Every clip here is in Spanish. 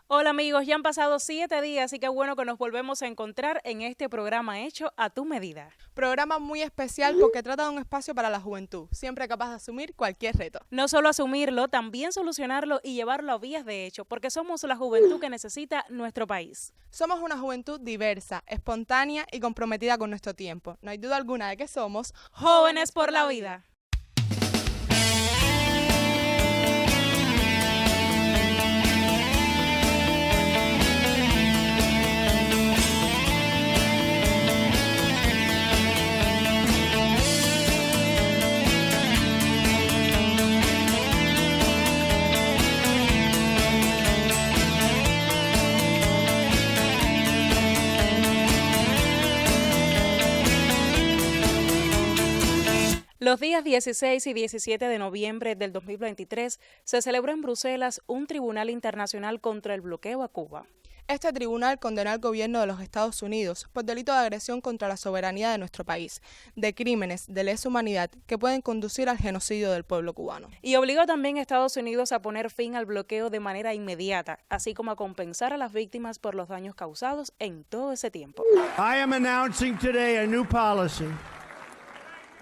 Hola amigos, ya han pasado 7 días y qué bueno que nos volvemos a encontrar en este programa hecho a tu medida. Programa muy especial porque trata de un espacio para la juventud, siempre capaz de asumir cualquier reto. No solo asumirlo, también solucionarlo y llevarlo a vías de hecho, porque somos la juventud que necesita nuestro país. Somos una juventud diversa, espontánea y comprometida con nuestro tiempo. No hay duda alguna de que somos Jóvenes por la vida. Los días 16 y 17 de noviembre del 2023 se celebró en Bruselas un tribunal internacional contra el bloqueo a Cuba. Este tribunal condenó al gobierno de los Estados Unidos por delito de agresión contra la soberanía de nuestro país, de crímenes de lesa humanidad que pueden conducir al genocidio del pueblo cubano. Y obligó también a Estados Unidos a poner fin al bloqueo de manera inmediata, así como a compensar a las víctimas por los daños causados en todo ese tiempo. I am announcing today a new policy.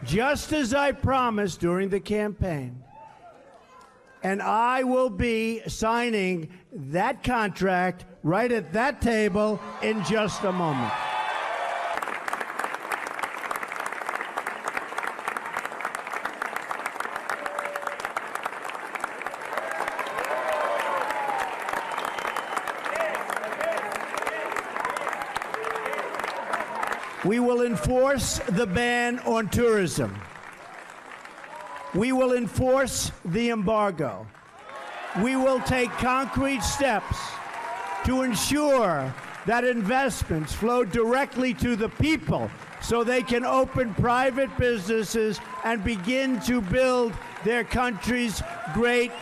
Just as I promised during the campaign, and I will be signing that contract right at that table in just a moment. We will enforce the ban on tourism. We will enforce the embargo. We will take concrete steps to ensure that investments flow directly to the people so they can open private businesses and begin to build their country's great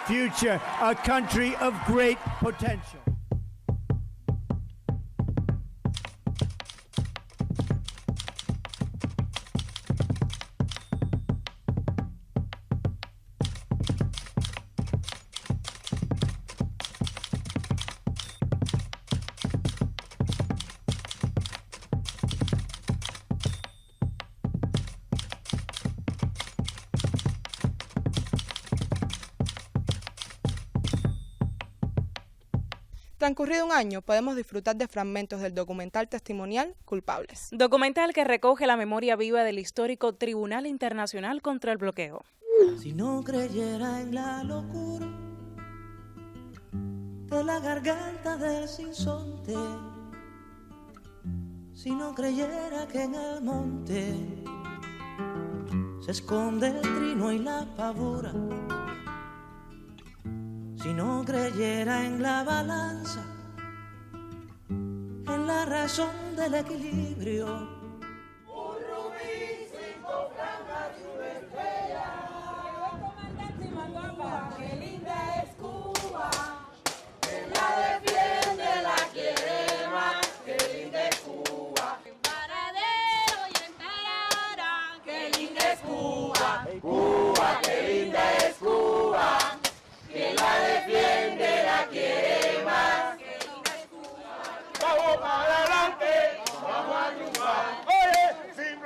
future, a country of great potential. Transcurrido un año, podemos disfrutar de fragmentos del documental testimonial Culpables. Documental que recoge la memoria viva del histórico Tribunal Internacional contra el Bloqueo. Si no creyera en la locura de la garganta del sinsonte, si no creyera que en el monte se esconde el trino y la pavora, si no creyera en la balanza, en la razón del equilibrio. Un rubí, 5 franjas y una estrella. Llegó comandante más guapa, qué linda es Cuba. Que la defiende, la quiere más, qué linda es Cuba. En Varadero y en Tarará, qué linda es Cuba. Cuba, qué linda es Cuba. Que la defiende, la quiere más. Que linda es Cuba. Vamos para adelante, vamos a triunfar. Oye, sin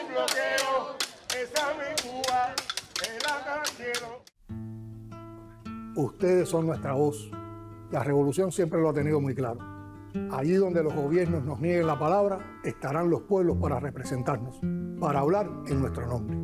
bloqueo, esa es mi Cuba, es la que quiero. Ustedes son nuestra voz. La revolución siempre lo ha tenido muy claro. Allí donde los gobiernos nos nieguen la palabra, estarán los pueblos para representarnos, para hablar en nuestro nombre.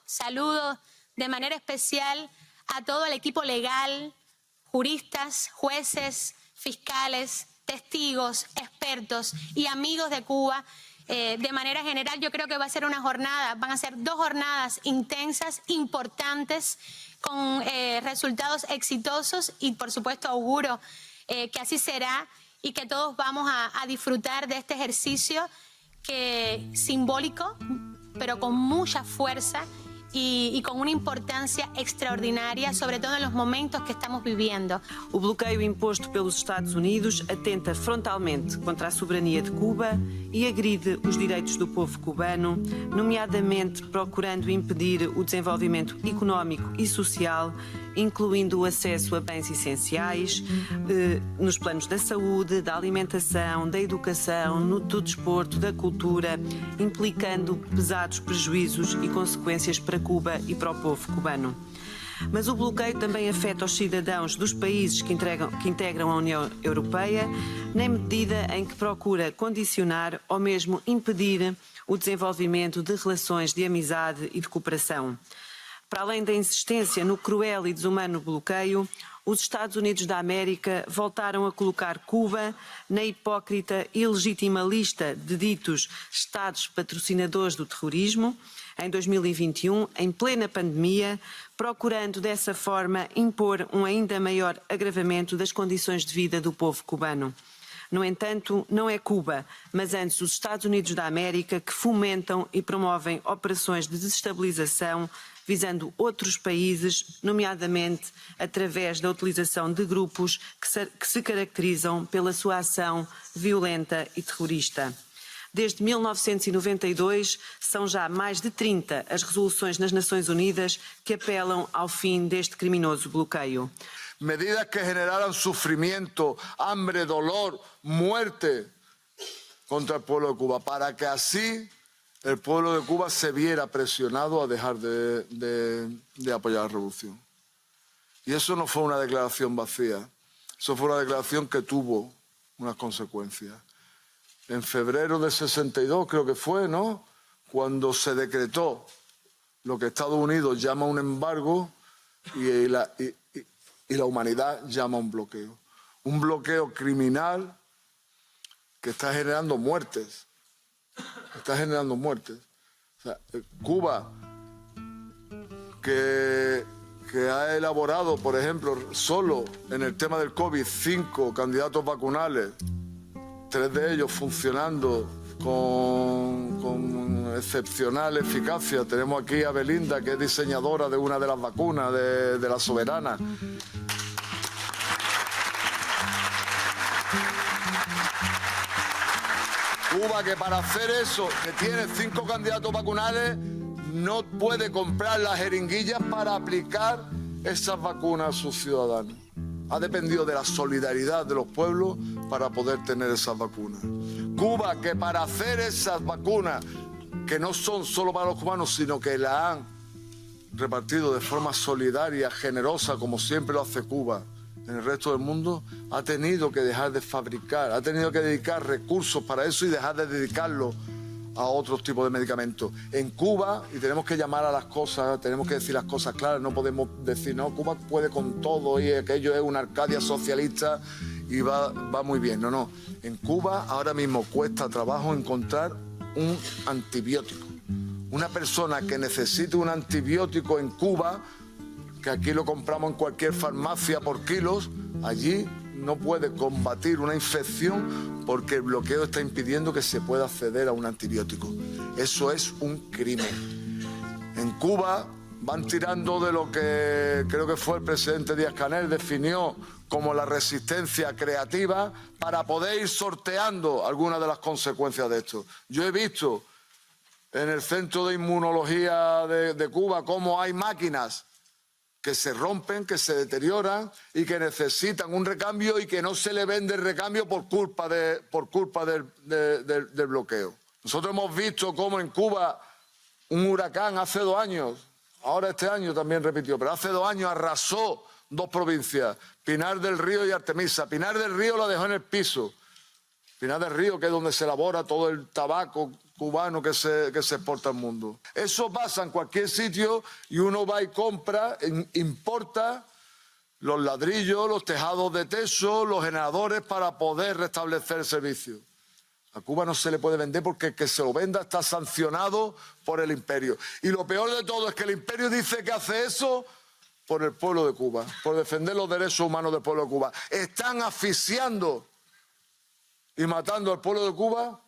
Saludo de manera especial a todo el equipo legal, juristas, jueces, fiscales, testigos, expertos y amigos de Cuba. De manera general, yo creo que va a ser una jornada, van a ser 2 jornadas intensas, importantes, con resultados exitosos y por supuesto auguro que así será y que todos vamos a disfrutar de este ejercicio simbólico, pero con mucha fuerza e com uma importância extraordinária, sobretudo nos momentos que estamos vivendo. O bloqueio imposto pelos Estados Unidos atenta frontalmente contra a soberania de Cuba e agride os direitos do povo cubano, nomeadamente procurando impedir o desenvolvimento económico e social, incluindo o acesso a bens essenciais, nos planos da saúde, da alimentação, da educação, do desporto, da cultura, implicando pesados prejuízos e consequências para Cuba e para o povo cubano. Mas o bloqueio também afeta os cidadãos dos países que integram a União Europeia, na medida em que procura condicionar ou mesmo impedir o desenvolvimento de relações de amizade e de cooperação. Para além da insistência no cruel e desumano bloqueio, os Estados Unidos da América voltaram a colocar Cuba na hipócrita e legítima lista de ditos Estados patrocinadores do terrorismo, em 2021, em plena pandemia, procurando dessa forma impor um ainda maior agravamento das condições de vida do povo cubano. No entanto, não é Cuba, mas antes os Estados Unidos da América que fomentam e promovem operações de desestabilização visando outros países, nomeadamente através da utilização de grupos que se caracterizam pela sua ação violenta e terrorista. Desde 1992, são já mais de 30 as resoluções nas Nações Unidas que apelam ao fim deste criminoso bloqueio. Medidas que generaran sufrimiento, hambre, dolor, muerte contra el pueblo de Cuba, para que así el pueblo de Cuba se viera presionado a dejar de apoyar la revolución. Y eso no fue una declaración vacía, eso fue una declaración que tuvo unas consecuencias. En febrero del 62 creo que fue, ¿no?, cuando se decretó lo que Estados Unidos llama un embargo y la humanidad llama un bloqueo criminal que está generando muertes. Está generando muertes. O sea, Cuba, que ha elaborado, por ejemplo, solo en el tema del COVID, 5 candidatos vacunales, 3 de ellos funcionando con excepcional eficacia. Tenemos aquí a Belinda, que es diseñadora de una de las vacunas de la Soberana. Cuba, que para hacer eso, que tiene 5 candidatos vacunales, no puede comprar las jeringuillas para aplicar esas vacunas a sus ciudadanos. Ha dependido de la solidaridad de los pueblos para poder tener esas vacunas. Cuba, que para hacer esas vacunas, que no son solo para los cubanos, sino que las han repartido de forma solidaria, generosa, como siempre lo hace Cuba en el resto del mundo, ha tenido que dejar de fabricar, ha tenido que dedicar recursos para eso y dejar de dedicarlo a otros tipos de medicamentos. En Cuba, y tenemos que llamar a las cosas, tenemos que decir las cosas claras, no podemos decir, no, Cuba puede con todo y aquello es una Arcadia socialista y va muy bien. No, no. En Cuba ahora mismo cuesta trabajo encontrar un antibiótico. Una persona que necesite un antibiótico en Cuba, que aquí lo compramos en cualquier farmacia por kilos, allí no puede combatir una infección porque el bloqueo está impidiendo que se pueda acceder a un antibiótico. Eso es un crimen. En Cuba van tirando de lo que creo que fue el presidente Díaz-Canel definió como la resistencia creativa para poder ir sorteando algunas de las consecuencias de esto. Yo he visto en el Centro de Inmunología de Cuba cómo hay máquinas que se rompen, que se deterioran y que necesitan un recambio y que no se le vende el recambio por culpa del bloqueo. Nosotros hemos visto cómo en Cuba un huracán hace 2 años, ahora este año también repitió, pero hace 2 años arrasó 2 provincias, Pinar del Río y Artemisa. Pinar del Río la dejó en el piso. Pinar del Río, que es donde se elabora todo el tabaco cubano que se exporta al mundo. Eso pasa en cualquier sitio y uno va y compra, importa los ladrillos, los tejados de teso, los generadores para poder restablecer el servicio. A Cuba no se le puede vender porque el que se lo venda está sancionado por el imperio. Y lo peor de todo es que el imperio dice que hace eso por el pueblo de Cuba, por defender los derechos humanos del pueblo de Cuba. Están asfixiando y matando al pueblo de Cuba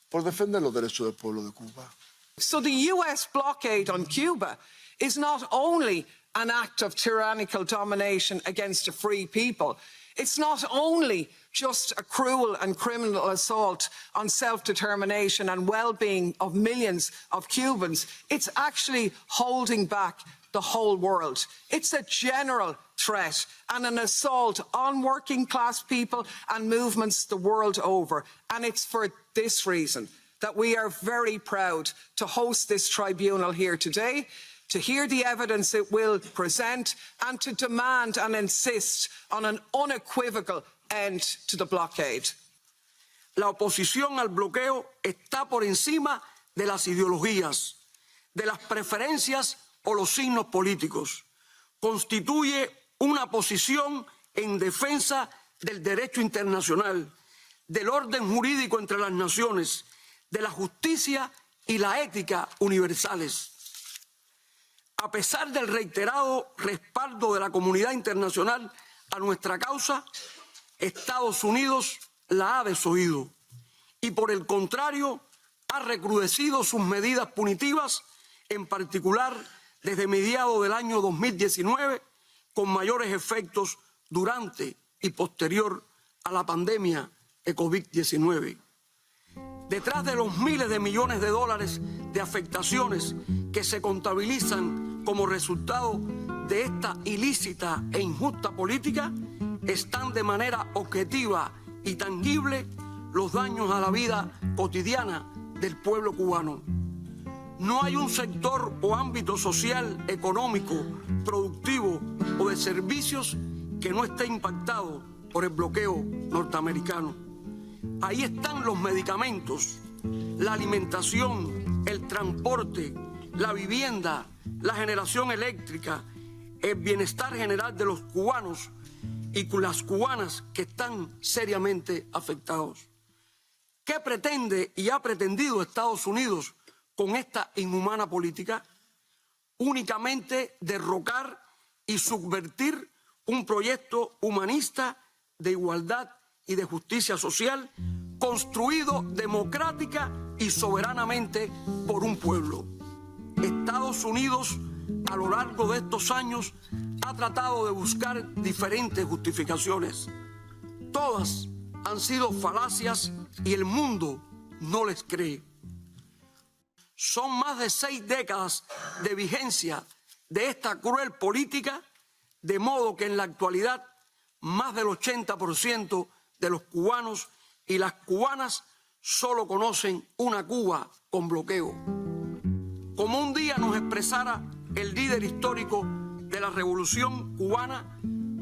por defender los derechos del pueblo de Cuba. So the US blockade on Cuba is not only an act of tyrannical domination against a free people. It's not only just a cruel and criminal assault on self-determination and well-being of millions of Cubans. It's actually holding back the whole world. It's a general threat and an assault on working-class people and movements the world over. And it's for this reason that we are very proud to host this tribunal here today, to hear the evidence it will present, and to demand and insist on an unequivocal end to the blockade. La oposición al bloqueo está por encima de las ideologías, de las preferencias o los signos políticos. Constituye una posición en defensa del derecho internacional, del orden jurídico entre las naciones, de la justicia y la ética universales. A pesar del reiterado respaldo de la comunidad internacional a nuestra causa, Estados Unidos la ha desoído y, por el contrario, ha recrudecido sus medidas punitivas, en particular desde mediados del año 2019, con mayores efectos durante y posterior a la pandemia de COVID-19. Detrás de los miles de millones de dólares de afectaciones que se contabilizan como resultado de esta ilícita e injusta política, están de manera objetiva y tangible los daños a la vida cotidiana del pueblo cubano. No hay un sector o ámbito social, económico, productivo o de servicios que no esté impactado por el bloqueo norteamericano. Ahí están los medicamentos, la alimentación, el transporte, la vivienda, la generación eléctrica, el bienestar general de los cubanos y las cubanas que están seriamente afectados. ¿Qué pretende y ha pretendido Estados Unidos con esta inhumana política? Únicamente derrocar y subvertir un proyecto humanista de igualdad y de justicia social construido democrática y soberanamente por un pueblo. Estados Unidos, a lo largo de estos años, ha tratado de buscar diferentes justificaciones. Todas han sido falacias y el mundo no les cree. Son más de 6 décadas de vigencia de esta cruel política, de modo que en la actualidad más del 80% de los cubanos y las cubanas solo conocen una Cuba con bloqueo. Como un día nos expresara el líder histórico de la Revolución Cubana,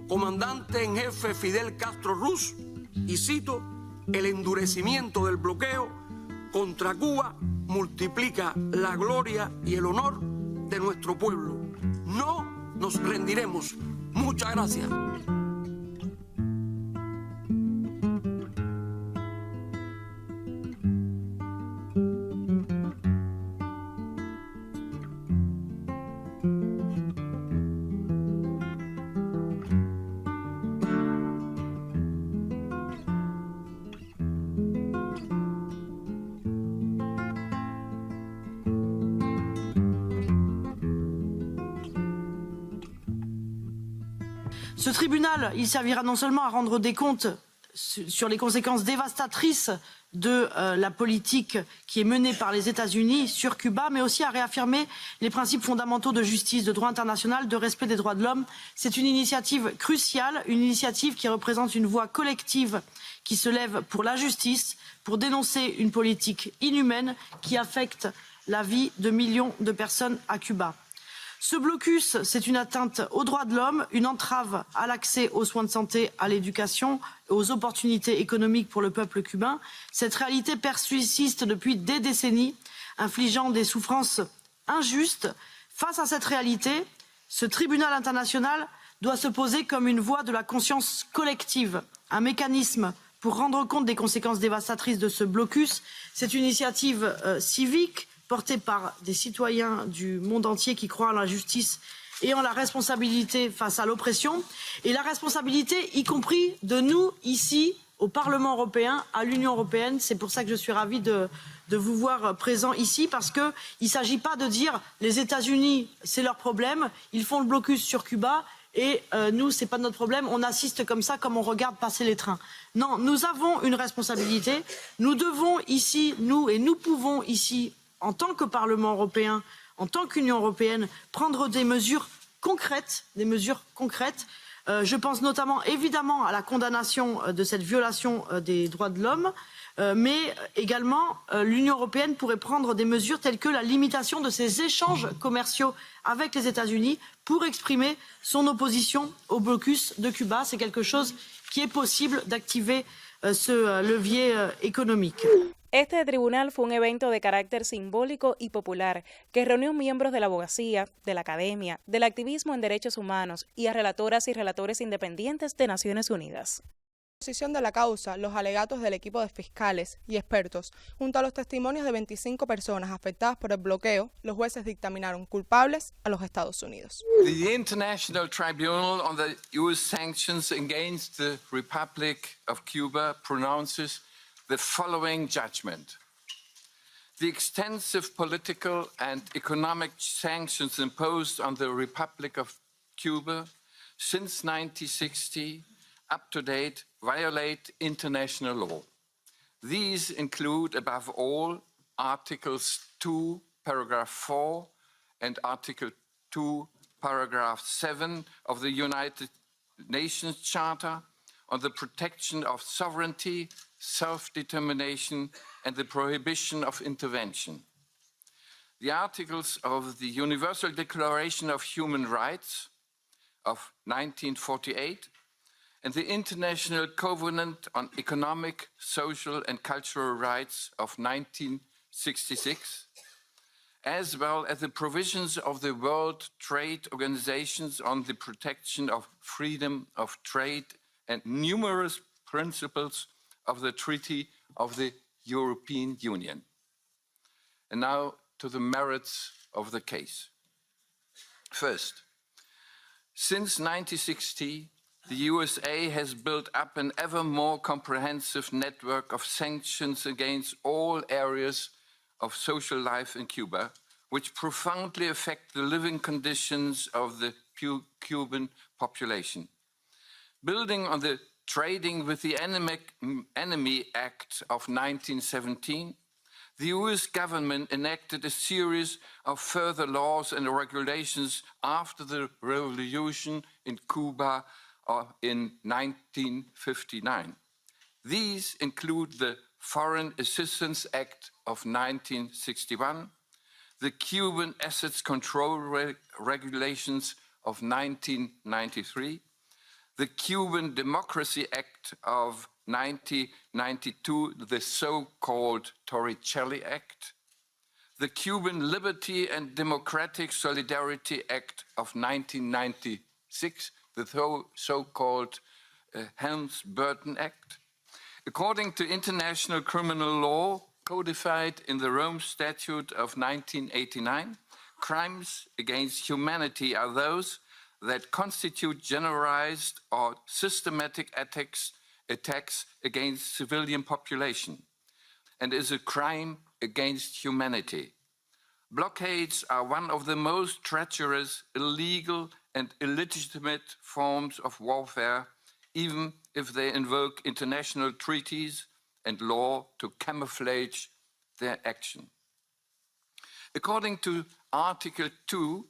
comandante en jefe Fidel Castro Ruz, y cito: el endurecimiento del bloqueo contra Cuba multiplica la gloria y el honor de nuestro pueblo. No nos rendiremos. Muchas gracias. Ce tribunal, il servira non seulement à rendre des comptes sur les conséquences dévastatrices de la politique qui est menée par les États-Unis sur Cuba, mais aussi à réaffirmer les principes fondamentaux de justice, de droit international, de respect des droits de l'homme. C'est une initiative cruciale, une initiative qui représente une voix collective qui se lève pour la justice, pour dénoncer une politique inhumaine qui affecte la vie de millions de personnes à Cuba. Ce blocus, c'est une atteinte aux droits de l'homme, une entrave à l'accès aux soins de santé, à l'éducation, aux opportunités économiques pour le peuple cubain. Cette réalité persiste depuis des décennies, infligeant des souffrances injustes. Face à cette réalité, ce tribunal international doit se poser comme une voix de la conscience collective, un mécanisme pour rendre compte des conséquences dévastatrices de ce blocus. C'est une initiative civique portée par des citoyens du monde entier qui croient en la justice ayant la responsabilité face à l'oppression et la responsabilité, y compris de nous ici, au Parlement européen, à l'Union européenne. C'est pour ça que je suis ravie de vous voir présent ici, parce qu'il ne s'agit pas de dire les États-Unis, c'est leur problème, ils font le blocus sur Cuba et nous, ce n'est pas notre problème, on assiste comme ça, comme on regarde passer les trains. Non, nous avons une responsabilité, nous devons ici, nous pouvons ici, en tant que Parlement européen, en tant qu'Union européenne, prendre des mesures concrètes, je pense notamment, évidemment, à la condamnation de cette violation des droits de l'homme, mais également, l'Union européenne pourrait prendre des mesures telles que la limitation de ses échanges commerciaux avec les États-Unis pour exprimer son opposition au blocus de Cuba. C'est quelque chose qui est possible d'activer ce levier économique. Este tribunal fue un evento de carácter simbólico y popular que reunió miembros de la abogacía, de la academia, del activismo en derechos humanos y a relatoras y relatores independientes de Naciones Unidas. La exposición de la causa, los alegatos del equipo de fiscales y expertos, junto a los testimonios de 25 personas afectadas por el bloqueo, los jueces dictaminaron culpables a los Estados Unidos. The International Tribunal on the U.S. sanctions against the Republic of Cuba pronounces the following judgment. The extensive political and economic sanctions imposed on the Republic of Cuba since 1960 up to date violate international law. These include, above all, Articles 2, Paragraph 4 and Article 2, Paragraph 7 of the United Nations Charter on the protection of sovereignty, self-determination and the prohibition of intervention. The articles of the Universal Declaration of Human Rights of 1948 and the International Covenant on Economic, Social and Cultural Rights of 1966, as well as the provisions of the World Trade Organizations on the protection of freedom of trade and numerous principles of the Treaty of the European Union. And now to the merits of the case. First, since 1960, the USA has built up an ever more comprehensive network of sanctions against all areas of social life in Cuba, which profoundly affect the living conditions of the Cuban population. Building on the Trading with the Enemy Act of 1917, the US government enacted a series of further laws and regulations after the revolution in Cuba in 1959. These include the Foreign Assistance Act of 1961, the Cuban Assets Control Regulations of 1993, the Cuban Democracy Act of 1992, the so-called Torricelli Act, the Cuban Liberty and Democratic Solidarity Act of 1996, the so-called Helms-Burton Act. According to international criminal law codified in the Rome Statute of 1989, crimes against humanity are those that constitute generalized or systematic attacks against civilian population and is a crime against humanity. Blockades are one of the most treacherous, illegal and illegitimate forms of warfare, even if they invoke international treaties and law to camouflage their action. According to Article 2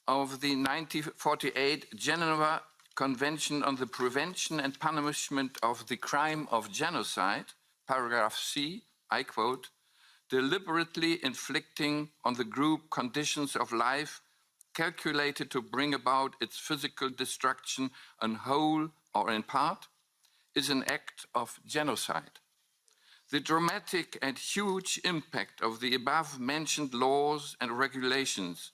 of the 1948 Geneva Convention on the Prevention and Punishment of the Crime of Genocide, paragraph C, I quote, deliberately inflicting on the group conditions of life calculated to bring about its physical destruction in whole or in part, is an act of genocide. The dramatic and huge impact of the above-mentioned laws and regulations,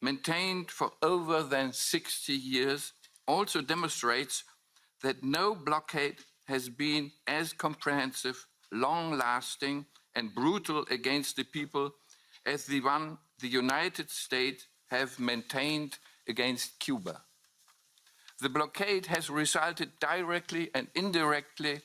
maintained for over than 60 years, also demonstrates that no blockade has been as comprehensive, long-lasting, and brutal against the people as the one the United States have maintained against Cuba. The blockade has resulted directly and indirectly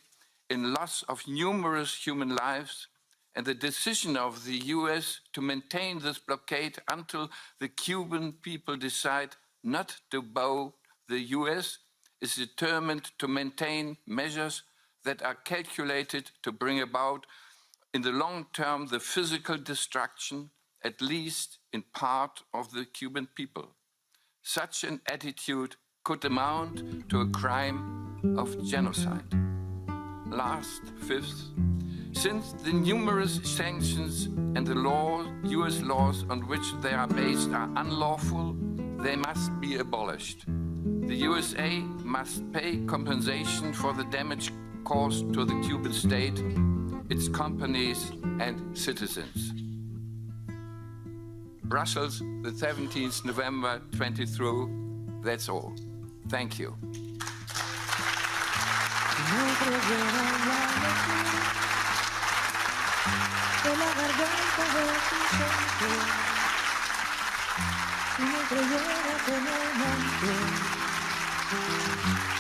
in loss of numerous human lives, and the decision of the US to maintain this blockade until the Cuban people decide not to bow the US is determined to maintain measures that are calculated to bring about in the long term the physical destruction, at least in part, of the Cuban people. Such an attitude could amount to a crime of genocide. Last, fifth, since the numerous sanctions and the US laws on which they are based are unlawful, they must be abolished. The USA must pay compensation for the damage caused to the Cuban state, its companies and citizens. Brussels, the 17th November 23. That's all. Thank you.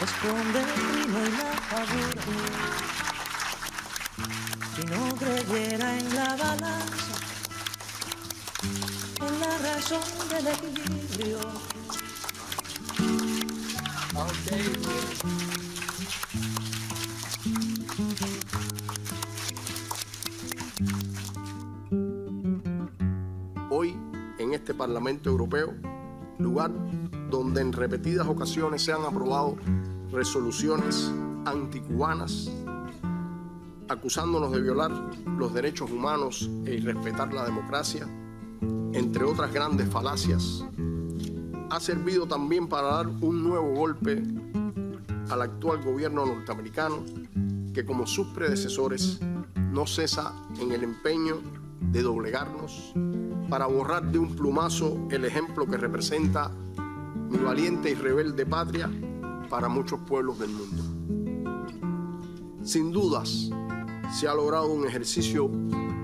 Esconde el trino y la fagura. Si no creyera en la balanza, en la razón del equilibrio. Hoy, en este Parlamento Europeo, lugar donde en repetidas ocasiones se han aprobado resoluciones anticubanas, acusándonos de violar los derechos humanos e irrespetar la democracia, entre otras grandes falacias, ha servido también para dar un nuevo golpe al actual gobierno norteamericano, que como sus predecesores no cesa en el empeño de doblegarnos para borrar de un plumazo el ejemplo que representa mi valiente y rebelde patria para muchos pueblos del mundo. Sin dudas, se ha logrado un ejercicio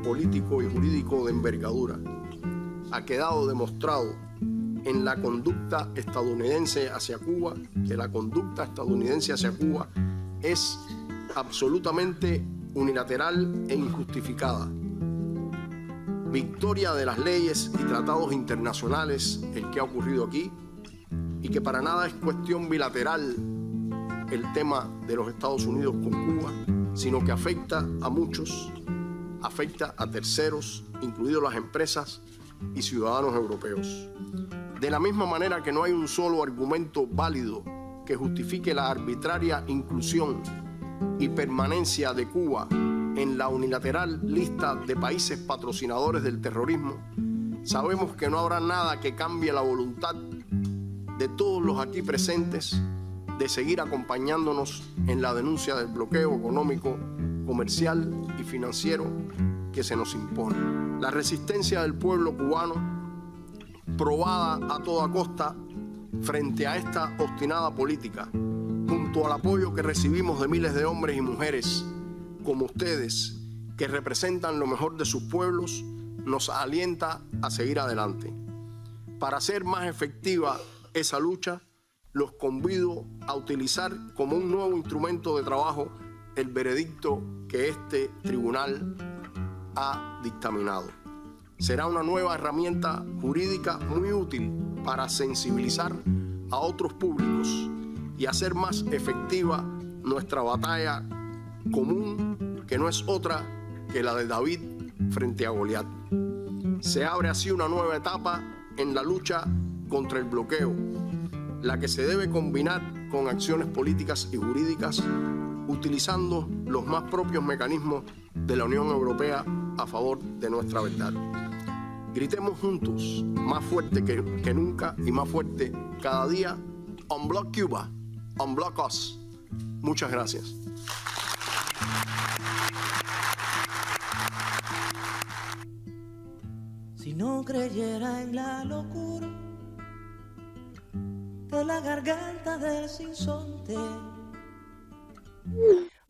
político y jurídico de envergadura. Ha quedado demostrado en la conducta estadounidense hacia Cuba, que la conducta estadounidense hacia Cuba es absolutamente unilateral e injustificada. Victoria de las leyes y tratados internacionales el que ha ocurrido aquí, y que para nada es cuestión bilateral el tema de los Estados Unidos con Cuba, sino que afecta a muchos, afecta a terceros, incluidos las empresas y ciudadanos europeos. De la misma manera que no hay un solo argumento válido que justifique la arbitraria inclusión y permanencia de Cuba en la unilateral lista de países patrocinadores del terrorismo, sabemos que no habrá nada que cambie la voluntad de todos los aquí presentes de seguir acompañándonos en la denuncia del bloqueo económico, comercial y financiero que se nos impone. La resistencia del pueblo cubano, probada a toda costa frente a esta obstinada política, junto al apoyo que recibimos de miles de hombres y mujeres como ustedes, que representan lo mejor de sus pueblos, nos alienta a seguir adelante. Para hacer más efectiva esa lucha, los convido a utilizar como un nuevo instrumento de trabajo el veredicto que este tribunal ha dictaminado. Será una nueva herramienta jurídica muy útil para sensibilizar a otros públicos y hacer más efectiva nuestra batalla común, que no es otra que la de David frente a Goliat. Se abre así una nueva etapa en la lucha contra el bloqueo, la que se debe combinar con acciones políticas y jurídicas, utilizando los más propios mecanismos de la Unión Europea a favor de nuestra verdad. Gritemos juntos, más fuerte que nunca y más fuerte cada día: Unblock Cuba, Unblock Us. Muchas gracias. Si no creyera en la locura de la garganta del sinsonte.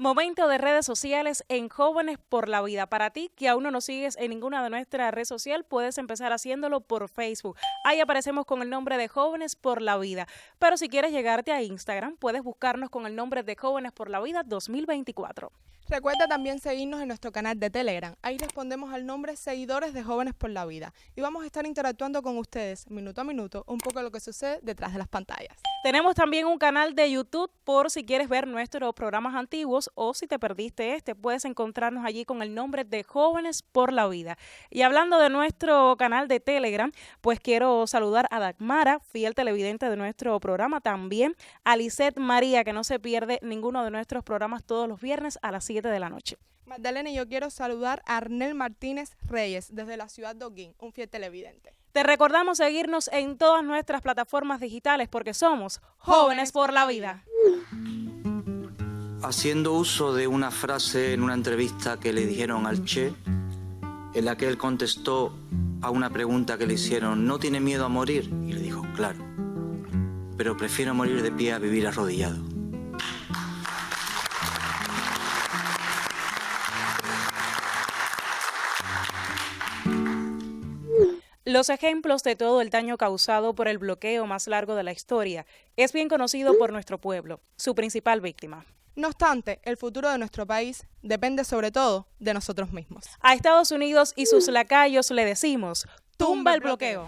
Momento de redes sociales en Jóvenes por la Vida. Para ti que aún no nos sigues en ninguna de nuestras redes sociales, puedes empezar haciéndolo por Facebook. Ahí aparecemos con el nombre de Jóvenes por la Vida. Pero si quieres llegarte a Instagram, puedes buscarnos con el nombre de Jóvenes por la Vida 2024. Recuerda también seguirnos en nuestro canal de Telegram. Ahí respondemos al nombre Seguidores de Jóvenes por la Vida. Y vamos a estar interactuando con ustedes minuto a minuto un poco de lo que sucede detrás de las pantallas. Tenemos también un canal de YouTube por si quieres ver nuestros programas antiguos o si te perdiste puedes encontrarnos allí con el nombre de Jóvenes por la Vida. Y hablando de nuestro canal de Telegram, pues quiero saludar a Dagmara, fiel televidente de nuestro programa, también a Lisette María, que no se pierde ninguno de nuestros programas todos los viernes a las 7 de la noche. Magdalena, y yo quiero saludar a Arnel Martínez Reyes desde la ciudad de Holguín, un fiel televidente. Te recordamos seguirnos en todas nuestras plataformas digitales porque somos Jóvenes por la Vida. Haciendo uso de una frase en una entrevista que le dijeron al Che, en la que él contestó a una pregunta que le hicieron, ¿no tiene miedo a morir? Y le dijo, claro, pero prefiero morir de pie a vivir arrodillado. Los ejemplos de todo el daño causado por el bloqueo más largo de la historia es bien conocido por nuestro pueblo, su principal víctima. No obstante, el futuro de nuestro país depende sobre todo de nosotros mismos. A Estados Unidos y sus lacayos le decimos, tumba el bloqueo.